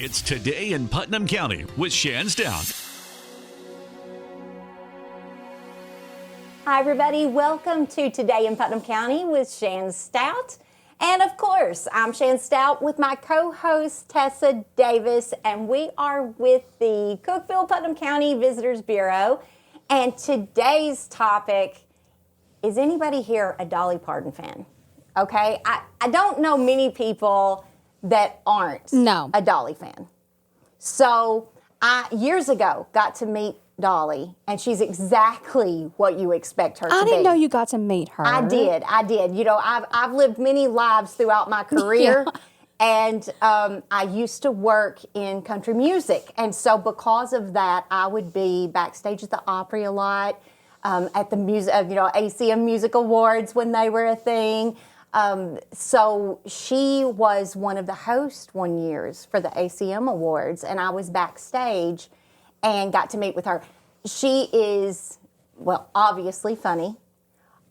It's Today in Putnam County with Shan Stout. Hi, everybody. Welcome to Today in Putnam County with Shan Stout. And of course, I'm Shan Stout with my co-host Tessa Davis, and we are with the Cookeville Putnam County Visitors Bureau. And today's topic is anybody here a Dolly Parton fan? Okay, I don't know many people that aren't a Dolly fan. So I, years ago, got to meet Dolly, and she's exactly what you expect her to be. I didn't know you got to meet her. I did. You know, I've lived many lives throughout my career, and I used to work in country music, and so because of that, I would be backstage at the Opry a lot, at the music, ACM Music Awards when they were a thing. So she was one of the hosts one year for the ACM Awards, and I was backstage and got to meet with her. She is, well, obviously funny,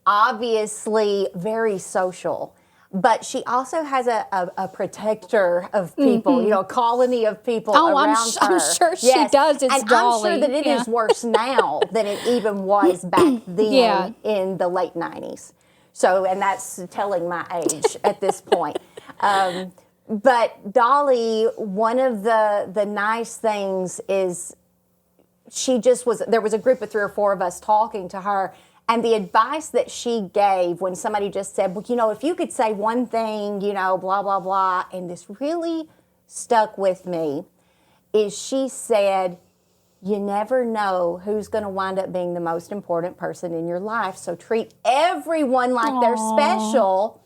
obviously very social, but she also has a protector of people, a colony of people around her. I'm sure she does. It's Dolly. I'm sure that it is worse now than it even was back then in the late 90s. So, and that's telling my age at this point. But Dolly, one of the nice things is there was a group of 3 or 4 of us talking to her, and the advice that she gave when somebody just said, well, if you could say one thing, blah, blah, blah, and this really stuck with me, is she said, you never know who's going to wind up being the most important person in your life. So treat everyone like they're special,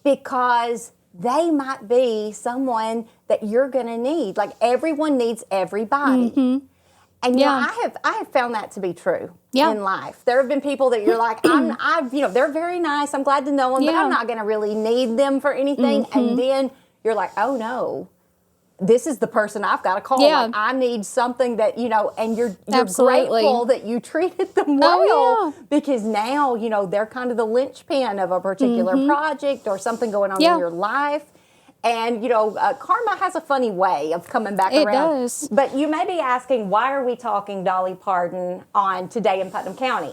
because they might be someone that you're going to need. Like, everyone needs everybody. Mm-hmm. And I have found that to be true in life. There have been people that you're like, they're very nice. I'm glad to know them, but I'm not going to really need them for anything. Mm-hmm. And then you're like, oh no, this is the person I've got to call. Yeah. Like, I need something that, and you're grateful that you treated them well, because now, they're kind of the linchpin of a particular project or something going on in your life. And, karma has a funny way of coming back around. It does. But you may be asking, why are we talking Dolly Parton on Today in Putnam County?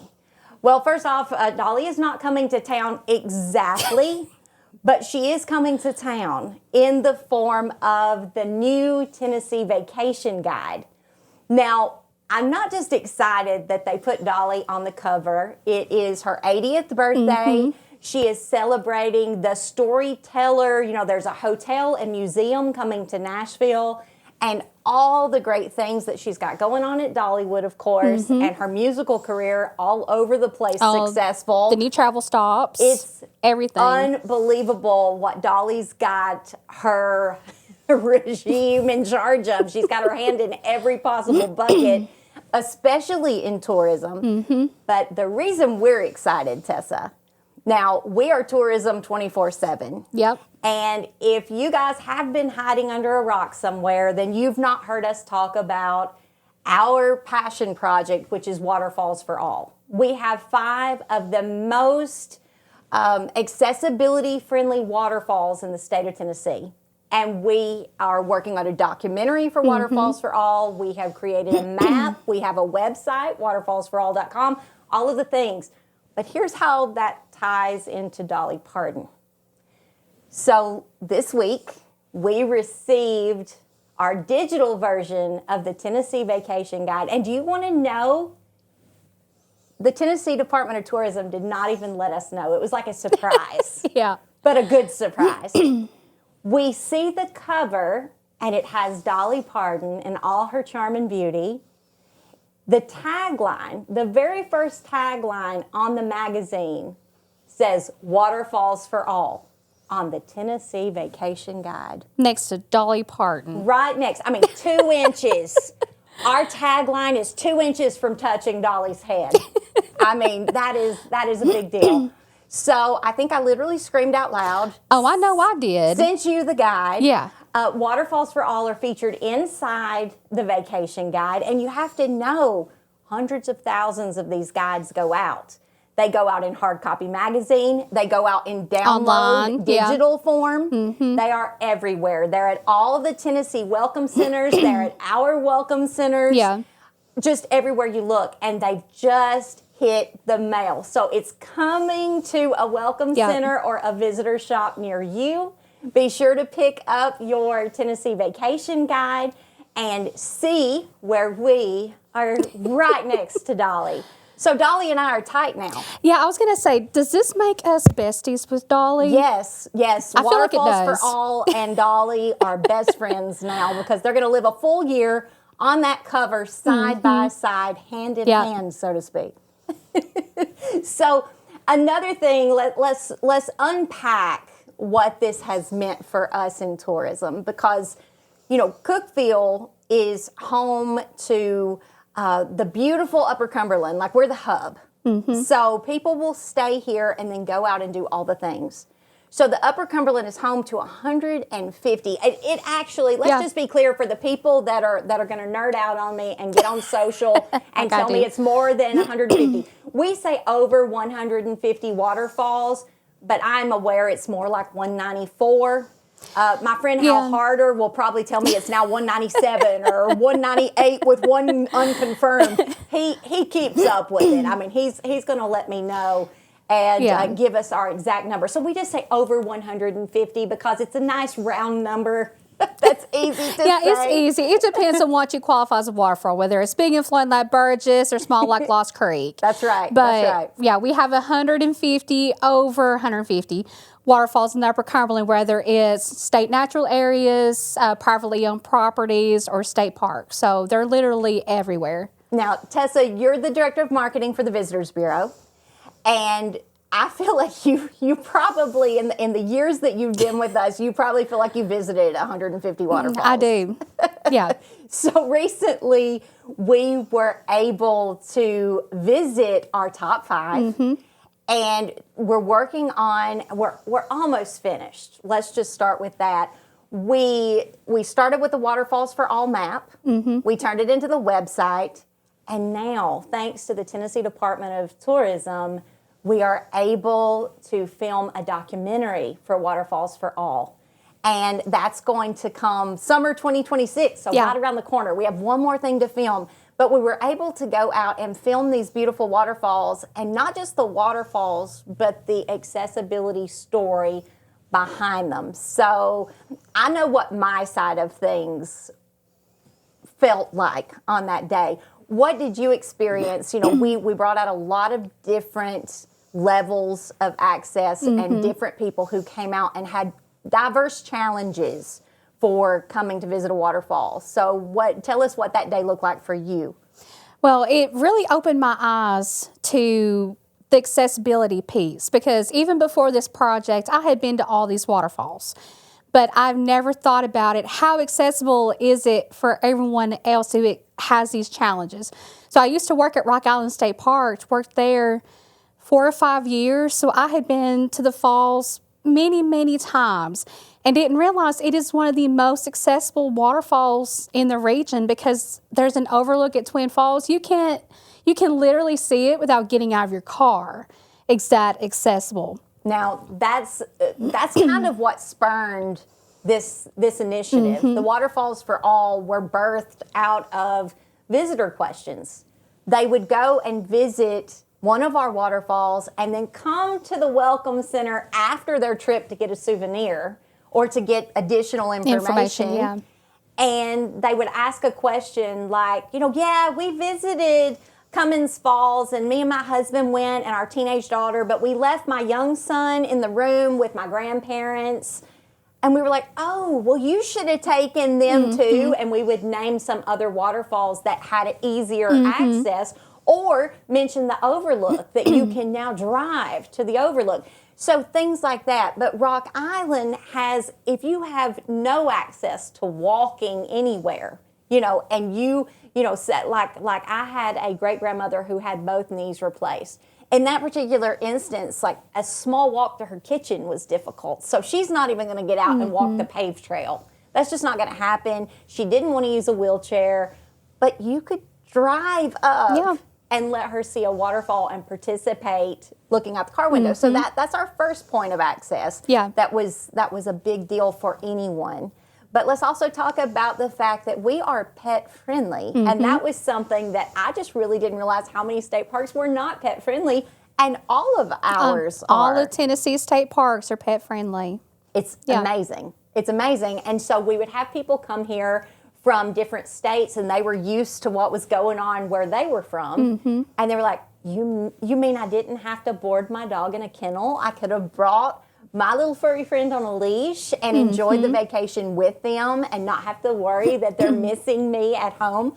Well, first off, Dolly is not coming to town exactly, but she is coming to town in the form of the new Tennessee Vacation Guide. Now, I'm not just excited that they put Dolly on the cover. It is her 80th birthday. Mm-hmm. She is celebrating the storyteller. There's a hotel and museum coming to Nashville, and all the great things that she's got going on at Dollywood, of course, and her musical career all over the place, successful. The new travel stops. It's everything. Unbelievable what Dolly's got her regime in charge of. She's got her hand in every possible bucket, especially in tourism. Mm-hmm. But the reason we're excited, Tessa, now, we are tourism 24/7. Yep. And if you guys have been hiding under a rock somewhere, then you've not heard us talk about our passion project, which is Waterfalls for All. We have 5 of the most accessibility-friendly waterfalls in the state of Tennessee. And we are working on a documentary for Waterfalls for All. We have created a map. We have a website, waterfallsforall.com, all of the things. But here's how that ties into Dolly Parton. So this week, we received our digital version of the Tennessee Vacation Guide. And do you want to know? The Tennessee Department of Tourism did not even let us know. It was like a surprise. But a good surprise. We see the cover, and it has Dolly Parton in all her charm and beauty. The tagline, the very first tagline on the magazine says Waterfalls for All on the Tennessee Vacation Guide. Next to Dolly Parton. Right next. 2 inches. Our tagline is 2 inches from touching Dolly's head. That is a big deal. So I think I literally screamed out loud. Oh, I know I did. Sent you the guide. Yeah. Waterfalls for All are featured inside the Vacation Guide, and you have to know hundreds of thousands of these guides go out. They go out in hard copy magazine. They go out in download Online, digital form. They are everywhere. They're at all of the Tennessee welcome centers. They're at our welcome centers. Yeah. Just everywhere you look. And they've just hit the mail. So it's coming to a welcome center or a visitor shop near you. Be sure to pick up your Tennessee vacation guide and see where we are right next to Dolly. So Dolly and I are tight now. Yeah, I was going to say, does this make us besties with Dolly? Yes. I feel like it Waterfalls does. for All and Dolly are best friends now because they're going to live a full year on that cover side by side, hand in hand, so to speak. So another thing, let's unpack what this has meant for us in tourism because, you know, Cookeville is home to the beautiful Upper Cumberland, like we're the hub. So people will stay here and then go out and do all the things. So the Upper Cumberland is home to 150. It actually, let's just be clear for the people that are going to nerd out on me and get on social and tell me it's more than 150. We say over 150 waterfalls, but I'm aware it's more like 194. My friend Hal Harder will probably tell me it's now 197 or 198 with one unconfirmed. He keeps up with it. I mean, he's going to let me know and give us our exact number. So we just say over 150 because it's a nice round number. That's easy to say. Yeah, it's easy. It depends on what you qualify as a waterfall, whether it's big and flowing like Burgess or small like Lost Creek. That's right. But that's right. Yeah, we have 150, over 150 waterfalls in the Upper Cumberland, whether it's state natural areas, privately owned properties, or state parks. So they're literally everywhere. Now, Tessa, you're the director of marketing for the Visitors Bureau, and I feel like you probably, in the years that you've been with us, you probably feel like you visited 150 waterfalls. I do, yeah. So recently, we were able to visit our top 5, and we're working on, we're almost finished. Let's just start with that. We started with the Waterfalls for All map. We turned it into the website, and now, thanks to the Tennessee Department of Tourism, we are able to film a documentary for Waterfalls for All. And that's going to come summer 2026, so right around the corner. We have one more thing to film. But we were able to go out and film these beautiful waterfalls, and not just the waterfalls, but the accessibility story behind them. So I know what my side of things felt like on that day. What did you experience? You know, we brought out a lot of different levels of access and different people who came out and had diverse challenges for coming to visit a waterfall. So tell us what that day looked like for you. Well, it really opened my eyes to the accessibility piece because even before this project, I had been to all these waterfalls, but I've never thought about it. How accessible is it for everyone else who has these challenges? So I used to work at Rock Island State Park, worked there 4 or 5 years. So I had been to the falls many, many times and didn't realize it is one of the most accessible waterfalls in the region because there's an overlook at Twin Falls. You can literally see it without getting out of your car. It's that accessible. Now, that's kind of what spurned this initiative. The Waterfalls for All were birthed out of visitor questions. They would go and visit one of our waterfalls and then come to the Welcome Center after their trip to get a souvenir or to get additional information. And they would ask a question like, we visited Cummins Falls and me and my husband went and our teenage daughter, but we left my young son in the room with my grandparents. And we were like, oh, well, you should have taken them too. And we would name some other waterfalls that had easier access or mention the overlook that you can now drive to the overlook. So things like that. But Rock Island has, if you have no access to walking anywhere, and like I had a great-grandmother who had both knees replaced. In that particular instance, like a small walk to her kitchen was difficult. So she's not even going to get out and walk the paved trail. That's just not going to happen. She didn't want to use a wheelchair, but you could drive up and let her see a waterfall and participate looking out the car window. So that's our first point of access. Yeah. That was a big deal for anyone. But let's also talk about the fact that we are pet friendly. And that was something that I just really didn't realize how many state parks were not pet friendly. And all of ours are. All of Tennessee state parks are pet friendly. It's amazing. It's amazing. And so we would have people come here from different states, and they were used to what was going on where they were from. And they were like, you mean I didn't have to board my dog in a kennel? I could have brought my little furry friend on a leash and enjoyed the vacation with them and not have to worry that they're missing me at home.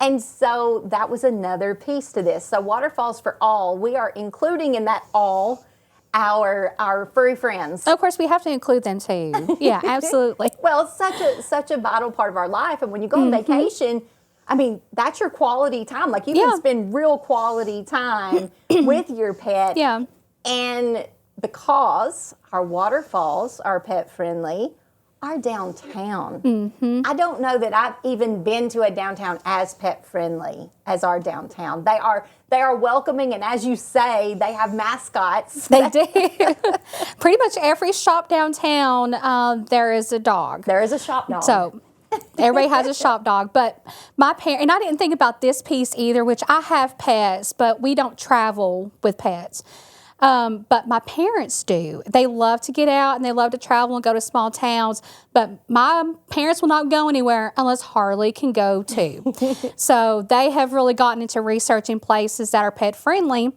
And so that was another piece to this. So Waterfalls for All, we are including in that all our furry friends. Of course, we have to include them too. Yeah, absolutely. Well, it's such a vital part of our life. And when you go on vacation, I mean, that's your quality time. Like, you can spend real quality time with your pet. Yeah. And because our waterfalls are pet friendly, our downtown. I don't know that I've even been to a downtown as pet friendly as our downtown. They are welcoming, and as you say, they have mascots. They do. Pretty much every shop downtown, there is a dog. There is a shop dog. So everybody has a shop dog. But my parents, and I didn't think about this piece either, which I have pets, but we don't travel with pets. But my parents do. They love to get out and they love to travel and go to small towns. But my parents will not go anywhere unless Harley can go too. So they have really gotten into researching places that are pet friendly.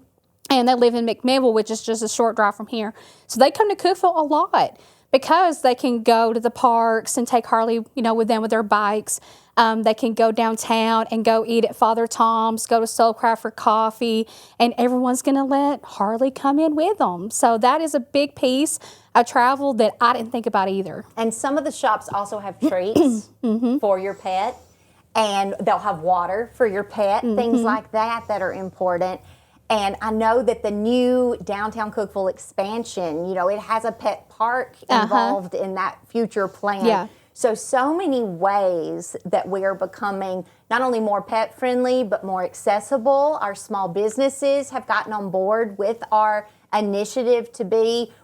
And they live in McMinnville, which is just a short drive from here. So they come to Cookeville a lot because they can go to the parks and take Harley, with them with their bikes. They can go downtown and go eat at Father Tom's, go to Soulcraft for coffee, and everyone's going to let Harley come in with them. So that is a big piece of travel that I didn't think about either. And some of the shops also have treats for your pet, and they'll have water for your pet, things like that are important. And I know that the new downtown Cookeville expansion, it has a pet park involved in that future plan. Yeah. So many ways that we are becoming not only more pet friendly, but more accessible. Our small businesses have gotten on board with our initiative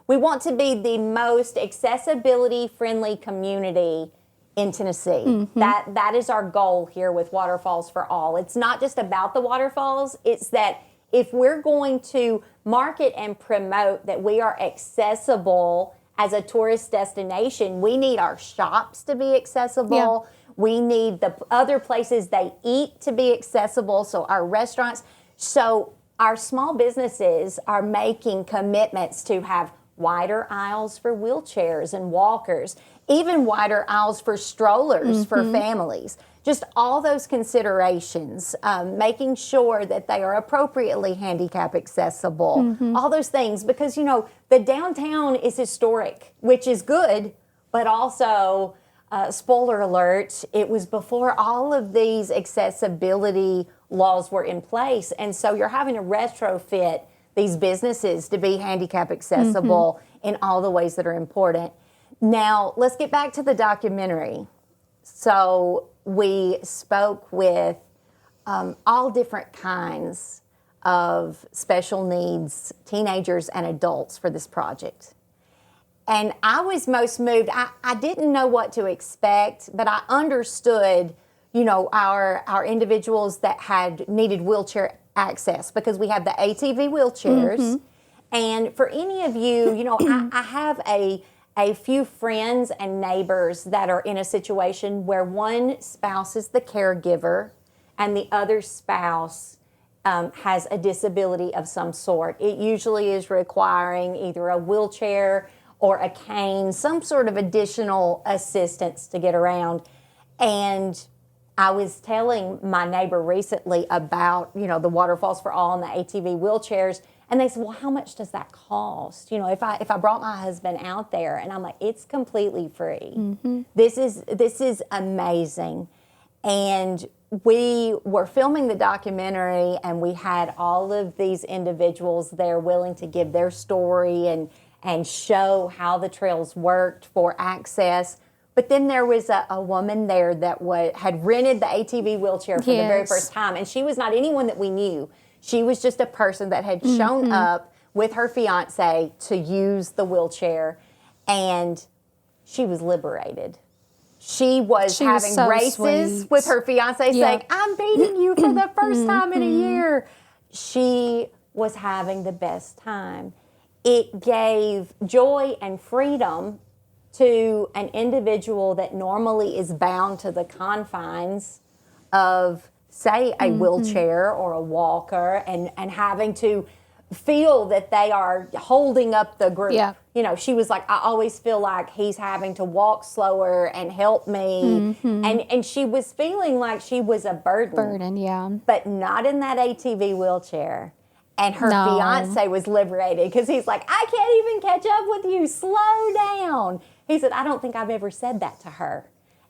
we want to be the most accessibility friendly community in Tennessee. That is our goal here with Waterfalls for All. It's not just about the waterfalls, it's that if we're going to market and promote that we are accessible as a tourist destination, we need our shops to be accessible. Yeah. We need the other places they eat to be accessible, so our restaurants. So our small businesses are making commitments to have wider aisles for wheelchairs and walkers, even wider aisles for strollers for families. Just all those considerations, making sure that they are appropriately handicap accessible, all those things. Because, the downtown is historic, which is good, but also, spoiler alert, it was before all of these accessibility laws were in place. And so you're having to retrofit these businesses to be handicap accessible in all the ways that are important. Now, let's get back to the documentary. So we spoke with all different kinds of special needs teenagers and adults for this project. And I was most moved. I didn't know what to expect, but I understood, our individuals that had needed wheelchair access, because we have the ATV wheelchairs. And for any of you, I have a few friends and neighbors that are in a situation where one spouse is the caregiver and the other spouse has a disability of some sort. It usually is requiring either a wheelchair or a cane, some sort of additional assistance to get around. And I was telling my neighbor recently about, the Waterfalls for All and the ATV wheelchairs. And they said, well, how much does that cost? If I brought my husband out there, and I'm like, it's completely free. This is amazing. And we were filming the documentary, and we had all of these individuals there willing to give their story and show how the trails worked for access. But then there was a woman there that had rented the ATV wheelchair for the very first time, and she was not anyone that we knew. She was just a person that had shown up with her fiance to use the wheelchair, and she was liberated. She was having so races sweet. with her fiance saying, I'm beating you for the first time in a year. She was having the best time. It gave joy and freedom to an individual that normally is bound to the confines of, say, a wheelchair or a walker, and having to feel that they are holding up the group. Yeah. You know, she was like, I always feel like he's having to walk slower and help me. And she was feeling like she was a burden. But not in that ATV wheelchair. And her fiance was liberated because he's like, I can't even catch up with you. Slow down. He said, I don't think I've ever said that to her.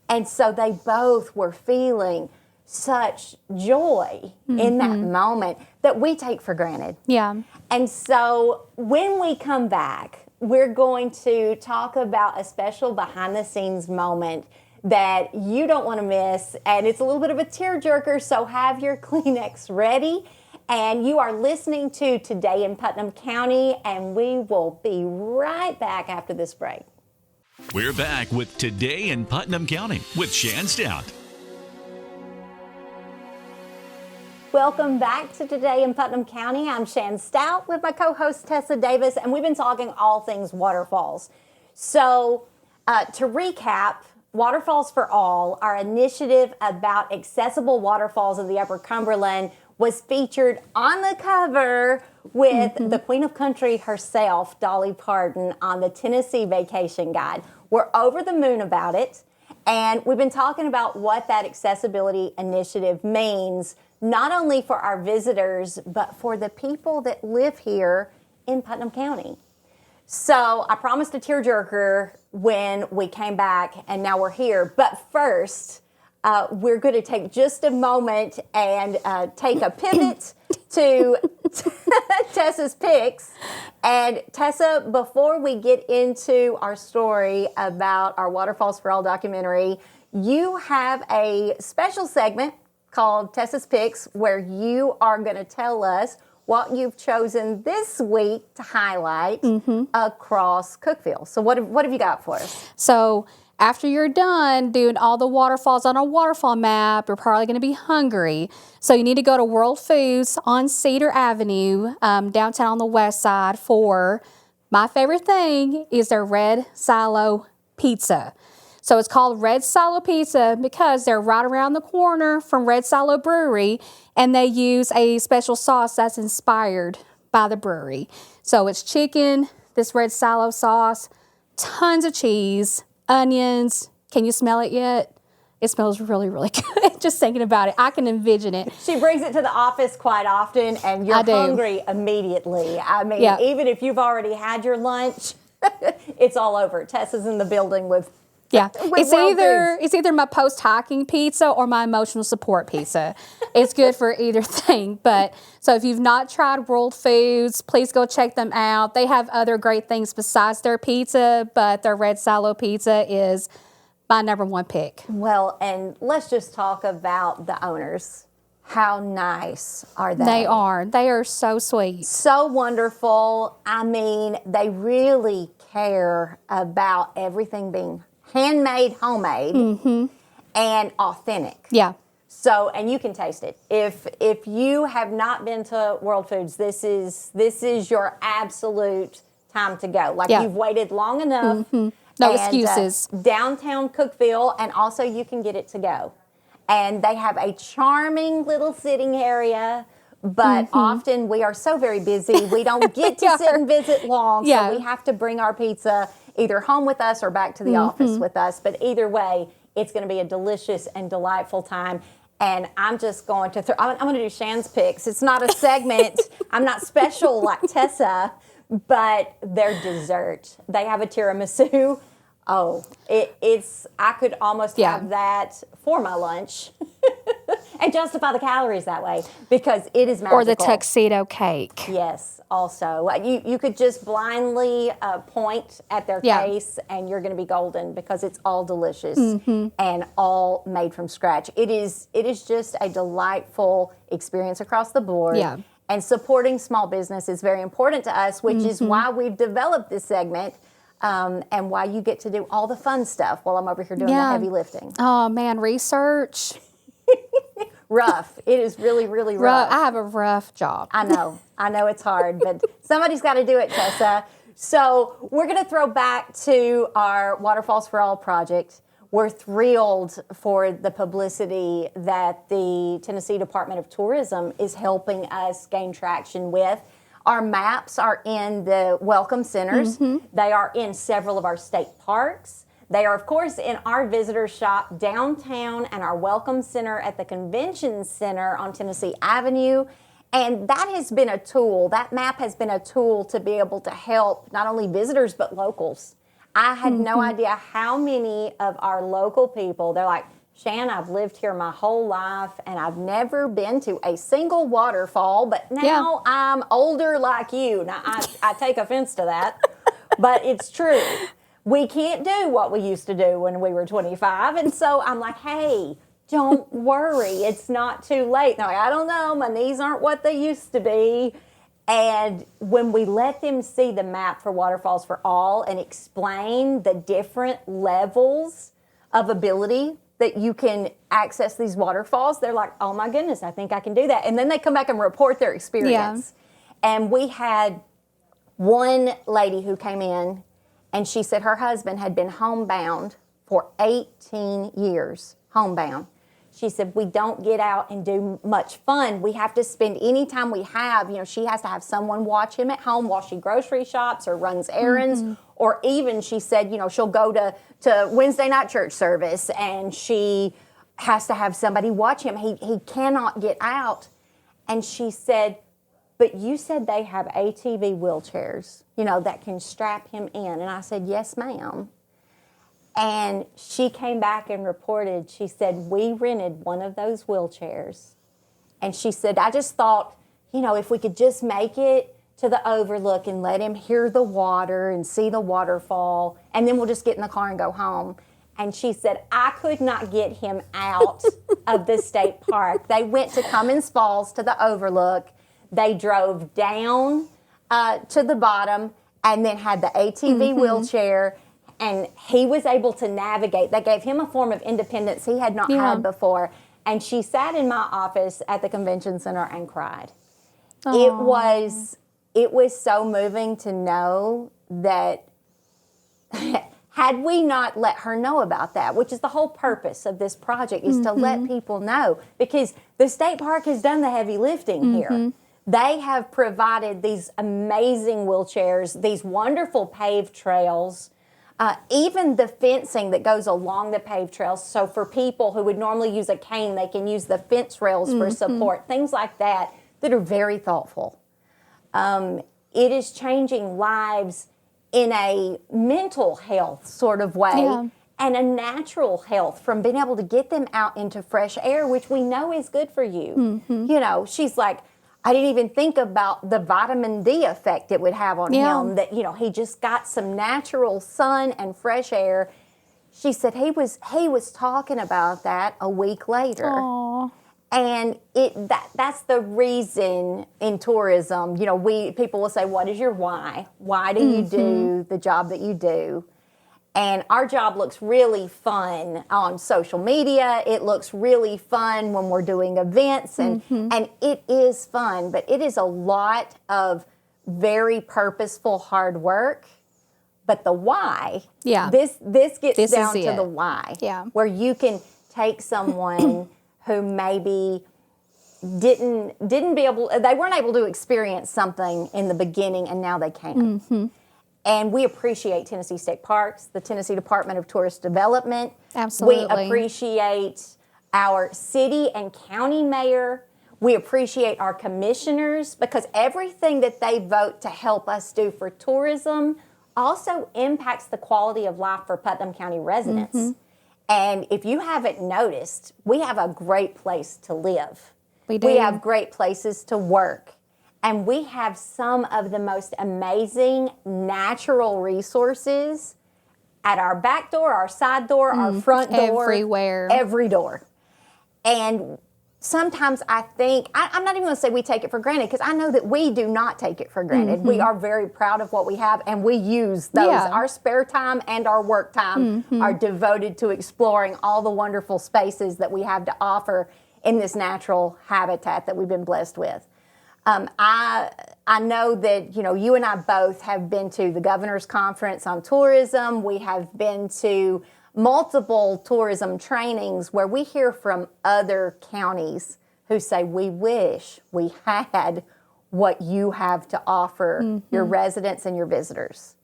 And so they both were feeling such joy in that moment that we take for granted. Yeah. And so when we come back, we're going to talk about a special behind-the-scenes moment that you don't want to miss. And it's a little bit of a tearjerker, so have your Kleenex ready. And you are listening to Today in Putnam County, and we will be right back after this break. We're back with Today in Putnam County with Shan Stout. Welcome back to Today in Putnam County. I'm Shan Stout with my co-host Tessa Davis, and we've been talking all things waterfalls. So to recap, Waterfalls for All, our initiative about accessible waterfalls of the Upper Cumberland, was featured on the cover with the Queen of Country herself, Dolly Parton, on the Tennessee Vacation Guide. We're over the moon about it, and we've been talking about what that accessibility initiative means, not only for our visitors, but for the people that live here in Putnam County. So I promised a tearjerker when we came back, and now we're here. But first, we're going to take just a moment and take a pivot to Tessa's picks. And Tessa, before we get into our story about our Waterfalls for All documentary, you have a special segment called Tessa's Picks, where you are going to tell us what you've chosen this week to highlight across Cookeville. So what have you got for us? So after you're done doing all the waterfalls on a waterfall map, you're probably going to be hungry. So you need to go to World Foods on Cedar Avenue, downtown on the west side, for my favorite thing is their red silo pizza. So it's called Red Silo Pizza because they're right around the corner from Red Silo Brewery, and they use a special sauce that's inspired by the brewery. So it's chicken, this Red Silo sauce, tons of cheese, onions. Can you smell it yet? It smells really, really good. Just thinking about it, I can envision it. She brings it to the office quite often, and you're hungry immediately. I mean, even if you've already had your lunch, it's all over. Tessa's in the building with it's either my post-hiking pizza or my emotional support pizza. It's good for either thing. But so if you've not tried World Foods, please go check them out. They have other great things besides their pizza, but their Red Silo Pizza is my number one pick. Well, and let's just talk about the owners. How nice are they? They are. They are so sweet. So wonderful. I mean, they really care about everything being handmade, homemade, and authentic. Yeah. So, and you can taste it. If you have not been to World Foods, this is your absolute time to go. Like you've waited long enough. No excuses. Downtown Cookeville, and also you can get it to go. And they have a charming little sitting area, but often we are so very busy, we don't get to sit and visit long, so we have to bring our pizza either home with us or back to the office with us. But either way, it's going to be a delicious and delightful time. And I'm just going to I'm going to do Shan's picks. It's not a segment. I'm not special like Tessa, but their dessert. They have a tiramisu. Oh, it's I could almost have that for my lunch and justify the calories that way because it is magical. Or the tuxedo cake. Yes, also. You could just blindly point at their face and you're going to be golden because it's all delicious and all made from scratch. It is just a delightful experience across the board. Yeah. And supporting small business is very important to us, which is why we've developed this segment and why you get to do all the fun stuff while I'm over here doing the heavy lifting. Oh, man, research. Rough. It is really, really rough. I have a rough job. I know it's hard, but somebody's got to do it, Tessa. So we're going to throw back to our Waterfalls for All project. We're thrilled for the publicity that the Tennessee Department of Tourism is helping us gain traction with. Our maps are in the welcome centers. They are in several of our state parks. They are, of course, in our visitor shop downtown and our welcome center at the Convention Center on Tennessee Avenue. And that has been a tool. That map has been a tool to be able to help not only visitors but locals. I had no idea how many of our local people, they're like, Shan, I've lived here my whole life and I've never been to a single waterfall, but now I'm older like you. Now, I take offense to that, but it's true. We can't do what we used to do when we were 25. And so I'm like, hey, don't worry. It's not too late. They're like, I don't know. My knees aren't what they used to be. And when we let them see the map for Waterfalls for All and explain the different levels of ability that you can access these waterfalls, they're like, oh my goodness, I think I can do that. And then they come back and report their experience. And we had one lady who came in and she said her husband had been homebound for 18 years, homebound. She said, we don't get out and do much fun. We have to spend any time we have, she has to have someone watch him at home while she grocery shops or runs errands. Or even she said, she'll go to Wednesday night church service and she has to have somebody watch him. He cannot get out. And she said, but you said they have ATV wheelchairs, that can strap him in. And I said, yes, ma'am. And she came back and reported, she said, we rented one of those wheelchairs. And she said, I just thought, if we could just make it to the overlook and let him hear the water and see the waterfall, and then we'll just get in the car and go home. And she said, I could not get him out of the state park. They went to Cummins Falls to the overlook. They drove down to the bottom and then had the ATV wheelchair. And he was able to navigate. They gave him a form of independence he had not had before. And she sat in my office at the convention center and cried. Aww. It was so moving to know that had we not let her know about that, which is the whole purpose of this project, is to let people know. Because the state park has done the heavy lifting here. They have provided these amazing wheelchairs, these wonderful paved trails, even the fencing that goes along the paved trails. So for people who would normally use a cane, they can use the fence rails for support, things like that are very thoughtful. It is changing lives in a mental health sort of way and a natural health from being able to get them out into fresh air, which we know is good for you. She's like, I didn't even think about the vitamin D effect it would have on him, that, he just got some natural sun and fresh air. She said he was talking about that a week later. Aww. And that's the reason in tourism, people will say, what is your why? Why do you do the job that you do? And our job looks really fun on social media. It looks really fun when we're doing events, and it is fun, but it is a lot of very purposeful hard work. But the why, this gets down to the why, where you can take someone who maybe they weren't able to experience something in the beginning, and now they can. And we appreciate Tennessee State Parks, the Tennessee Department of Tourist Development. Absolutely. We appreciate our city and county mayor. We appreciate our commissioners, because everything that they vote to help us do for tourism also impacts the quality of life for Putnam County residents. And if you haven't noticed, we have a great place to live. We do. We have great places to work. And we have some of the most amazing natural resources at our back door, our side door, our front door. Everywhere. Every door. And sometimes I think, I'm not even going to say we take it for granted, because I know that we do not take it for granted. We are very proud of what we have, and we use those. Yeah. Our spare time and our work time are devoted to exploring all the wonderful spaces that we have to offer in this natural habitat that we've been blessed with. I know that, you and I both have been to the Governor's Conference on Tourism. We have been to multiple tourism trainings where we hear from other counties who say, we wish we had what you have to offer your residents and your visitors,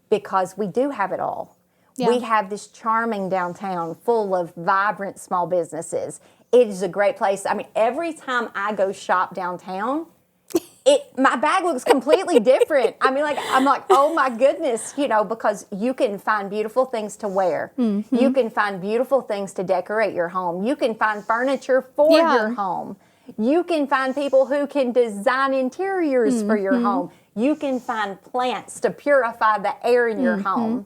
because we do have it all. Yeah. We have this charming downtown full of vibrant small businesses. It is a great place. I mean, every time I go shop downtown, my bag looks completely different. I mean, I'm like, oh my goodness, because you can find beautiful things to wear. You can find beautiful things to decorate your home. You can find furniture for your home. You can find people who can design interiors for your home. You can find plants to purify the air in your home.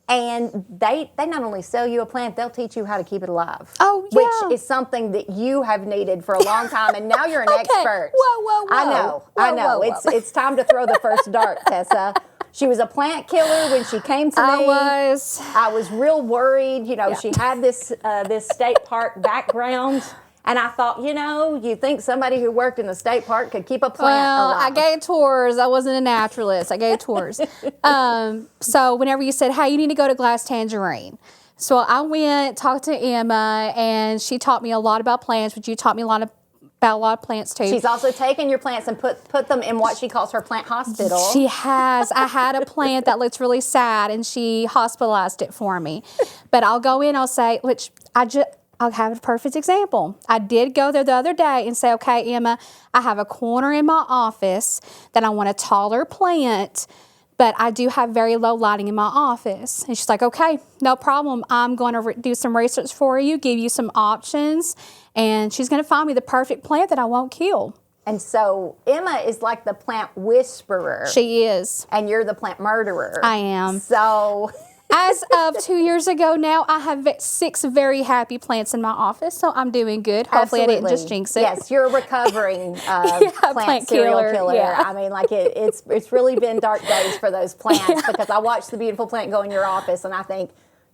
And they not only sell you a plant, they'll teach you how to keep it alive. Oh, yeah. Which is something that you have needed for a long time, and now you're an expert. Whoa. I know. It's time to throw the first dart, Tessa. She was a plant killer when she came to me. I was real worried. She had this state park background. And I thought, you think somebody who worked in the state park could keep a plant alive. I gave tours. I wasn't a naturalist. I gave tours. So whenever you said, hey, you need to go to Glass Tangerine. So I went, talked to Emma, and she taught me a lot about plants, which you taught me about a lot of plants too. She's also taken your plants and put them in what she calls her plant hospital. She has. I had a plant that looks really sad, and she hospitalized it for me. But I'll go in, I'll say, I'll have a perfect example. I did go there the other day and say, okay, Emma, I have a corner in my office that I want a taller plant, but I do have very low lighting in my office. And she's like, okay, no problem. I'm going to do some research for you, give you some options, and she's going to find me the perfect plant that I won't kill. And so Emma is like the plant whisperer. She is. And you're the plant murderer. I am. So... As of 2 years ago now, I have 6 very happy plants in my office, so I'm doing good. Hopefully I didn't just jinx it. Yes, you're a recovering plant serial killer. Yeah. I mean, it's really been dark days for those plants because I watched the beautiful plant go in your office, and I think,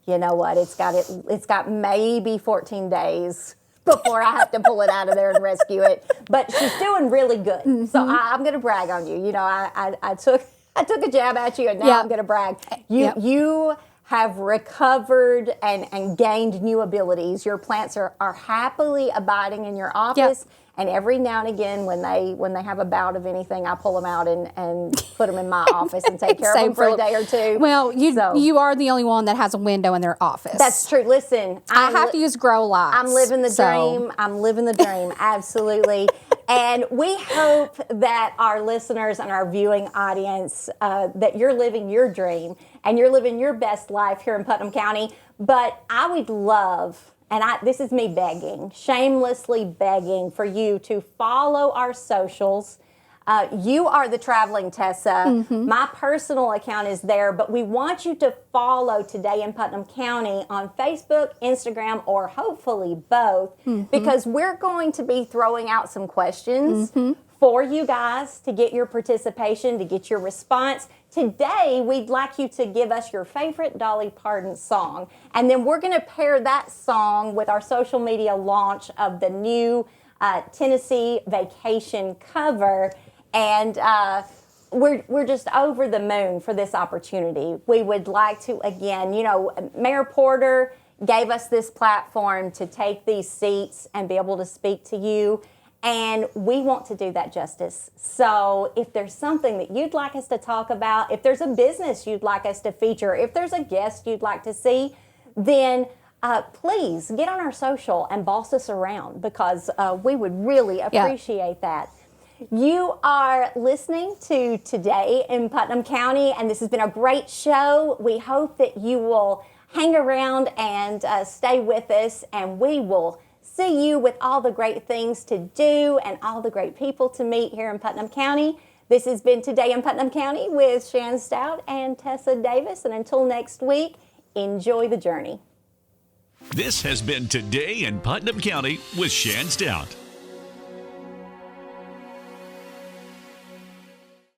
you know what, it's got maybe 14 days before I have to pull it out of there and rescue it. But she's doing really good. So I'm going to brag on you. I took a jab at you, and now I'm going to brag. You have recovered and gained new abilities. Your plants are happily abiding in your office. And every now and again, when they have a bout of anything, I pull them out and put them in my office and take care of them for a day or two. Well, you are the only one that has a window in their office. That's true. Listen, I have to use grow lights. I'm living the dream. I'm living the dream. Absolutely. And we hope that our listeners and our viewing audience, that you're living your dream and you're living your best life here in Putnam County. But I would love, and this is me begging, shamelessly begging for you to follow our socials. You are the traveling Tessa. My personal account is there, but we want you to follow Today in Putnam County on Facebook, Instagram, or hopefully both, because we're going to be throwing out some questions for you guys to get your participation, to get your response. Today, we'd like you to give us your favorite Dolly Parton song, and then we're going to pair that song with our social media launch of the new Tennessee Vacation cover. And we're just over the moon for this opportunity. We would like to, again, Mayor Porter gave us this platform to take these seats and be able to speak to you, and we want to do that justice. So if there's something that you'd like us to talk about, if there's a business you'd like us to feature, if there's a guest you'd like to see, then please get on our social and boss us around, because we would really appreciate that. You are listening to Today in Putnam County, and this has been a great show. We hope that you will hang around and stay with us, and we will see you with all the great things to do and all the great people to meet here in Putnam County. This has been Today in Putnam County with Shan Stout and Tessa Davis, and until next week, enjoy the journey. This has been Today in Putnam County with Shan Stout.